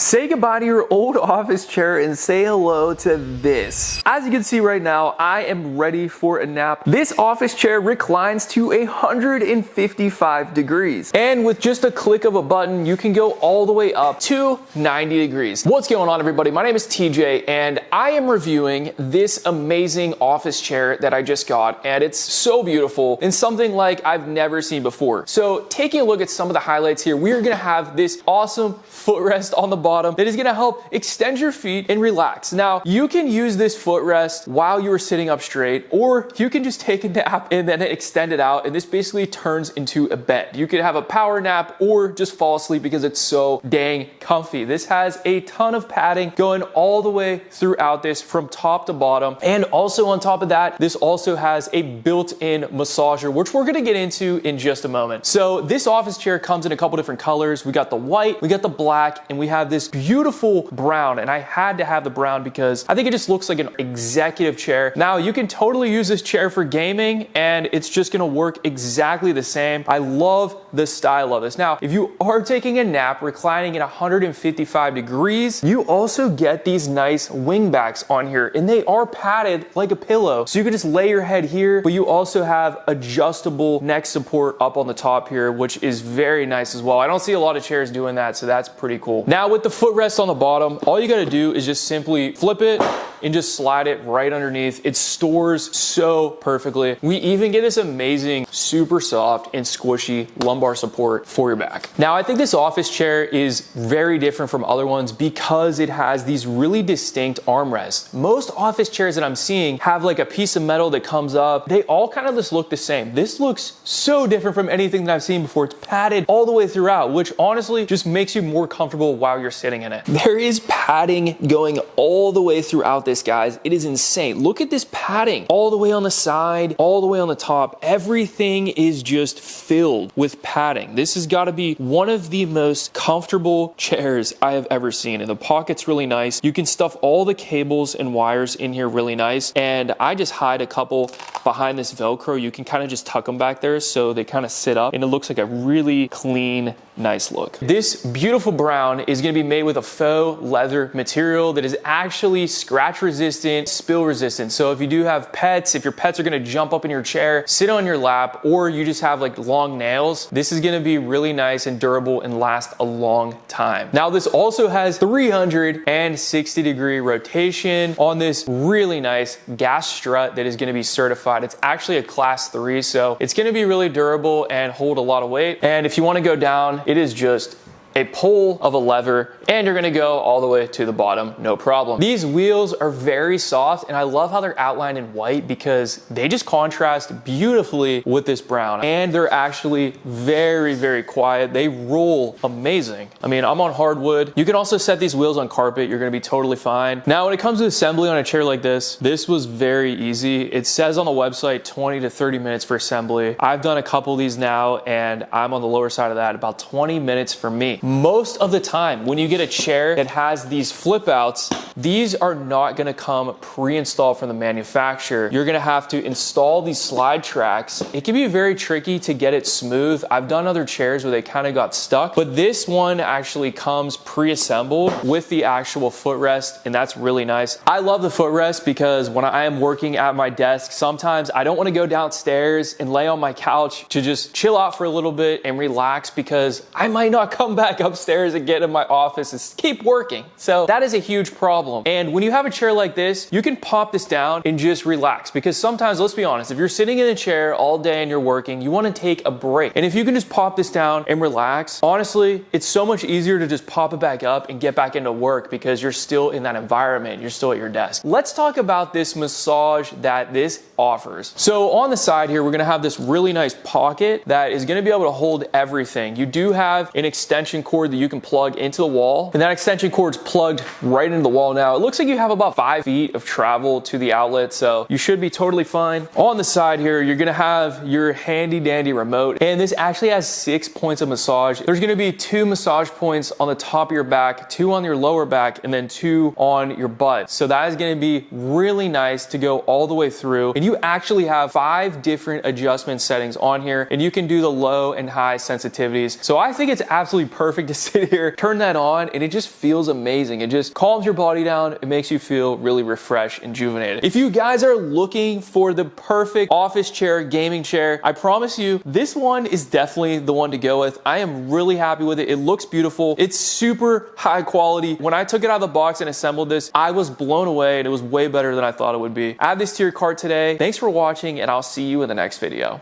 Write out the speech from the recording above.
Say goodbye to your old office chair and say hello to this. As you can see right now, I am ready for a nap. This office chair reclines to 155 degrees. And with just a click of a button, you can go all the way up to 90 degrees. What's going on, everybody? My name is TJ, and I am reviewing this amazing office chair that I just got, and it's so beautiful and something like I've never seen before. So taking a look at some of the highlights here, we are gonna have this awesome footrest on the bottom that is gonna help extend your feet and relax. Now, you can use this footrest while you are sitting up straight, or you can just take a nap and then extend it out, and this basically turns into a bed. You could have a power nap or just fall asleep because it's so dang comfy. This has a ton of padding going all the way throughout this from top to bottom. And also on top of that, this also has a built-in massager, which we're gonna get into in just a moment. So this office chair comes in a couple different colors. We got the white, we got the black, and we have this beautiful brown. And I had to have the brown because I think it just looks like an executive chair. Now, you can totally use this chair for gaming, and it's just gonna work exactly the same. I love the style of this. Now, if you are taking a nap reclining at 155 degrees, you also get these nice wing backs on here, and they are padded like a pillow. So you can just lay your head here, but you also have adjustable neck support up on the top here, which is very nice as well. I don't see a lot of chairs doing that, so that's pretty cool. Now, with the footrest on the bottom, all you gotta do is just simply flip it and just slide it right underneath. It stores so perfectly. We even get this amazing, super soft and squishy lumbar support for your back. Now, I think this office chair is very different from other ones because it has these really distinct armrests. Most office chairs that I'm seeing have like a piece of metal that comes up. They all kind of just look the same. This looks so different from anything that I've seen before. It's padded all the way throughout, which honestly just makes you more comfortable while you're sitting in it. There is padding going all the way throughout this, guys. It is insane. Look at this padding all the way on the side, all the way on the top. Everything is just filled with padding. This has got to be one of the most comfortable chairs I have ever seen. And the pocket's really nice. You can stuff all the cables and wires in here really nice. And I just hide a couple behind this Velcro. You can kind of just tuck them back there so they kind of sit up, and it looks like a really clean, nice look. This beautiful brown is going to be made with a faux leather material that is actually scratch resistant, spill resistant. So if you do have pets, if your pets are going to jump up in your chair, sit on your lap, or you just have like long nails, this is going to be really nice and durable and last a long time. Now, this also has 360 degree rotation on this really nice gas strut that is going to be certified. It's actually a class 3, so it's going to be really durable and hold a lot of weight. And if you want to go down, it is just a pull of a lever, and you're gonna go all the way to the bottom, no problem. These wheels are very soft, and I love how they're outlined in white because they just contrast beautifully with this brown. And they're actually very, very quiet. They roll amazing. I mean, I'm on hardwood. You can also set these wheels on carpet. You're gonna be totally fine. Now, when it comes to assembly on a chair like this was very easy. It says on the website 20 to 30 minutes for assembly. I've done a couple of these now, and I'm on the lower side of that, about 20 minutes for me. Most of the time, when you get a chair that has these flip outs, these are not gonna come pre-installed from the manufacturer. You're gonna have to install these slide tracks. It can be very tricky to get it smooth. I've done other chairs where they kind of got stuck, but this one actually comes pre-assembled with the actual footrest, and that's really nice. I love the footrest because when I am working at my desk, sometimes I don't wanna go downstairs and lay on my couch to just chill out for a little bit and relax because I might not come back upstairs and get in my office and keep working. So that is a huge problem. And when you have a chair like this, you can pop this down and just relax, because sometimes, let's be honest, if you're sitting in a chair all day and you're working, you want to take a break. And if you can just pop this down and relax, honestly, it's so much easier to just pop it back up and get back into work because you're still in that environment. You're still at your desk. Let's talk about this massage that this offers. So on the side here, we're going to have this really nice pocket that is going to be able to hold everything. You do have an extension cord that you can plug into the wall, and that extension cord's plugged right into the wall now. It looks like you have about 5 feet of travel to the outlet, so you should be totally fine. On the side here, you're gonna have your handy dandy remote, and this actually has 6 points of massage. There's gonna be 2 massage points on the top of your back, 2 on your lower back, and then 2 on your butt. So that is gonna be really nice to go all the way through, and you actually have 5 different adjustment settings on here, and you can do the low and high sensitivities. So I think it's absolutely perfect perfect to sit here, turn that on, and it just feels amazing. It just calms your body down. It makes you feel really refreshed and rejuvenated. If you guys are looking for the perfect office chair, gaming chair, I promise you, this one is definitely the one to go with. I am really happy with it. It looks beautiful. It's super high quality. When I took it out of the box and assembled this, I was blown away, and it was way better than I thought it would be. Add this to your cart today. Thanks for watching, and I'll see you in the next video.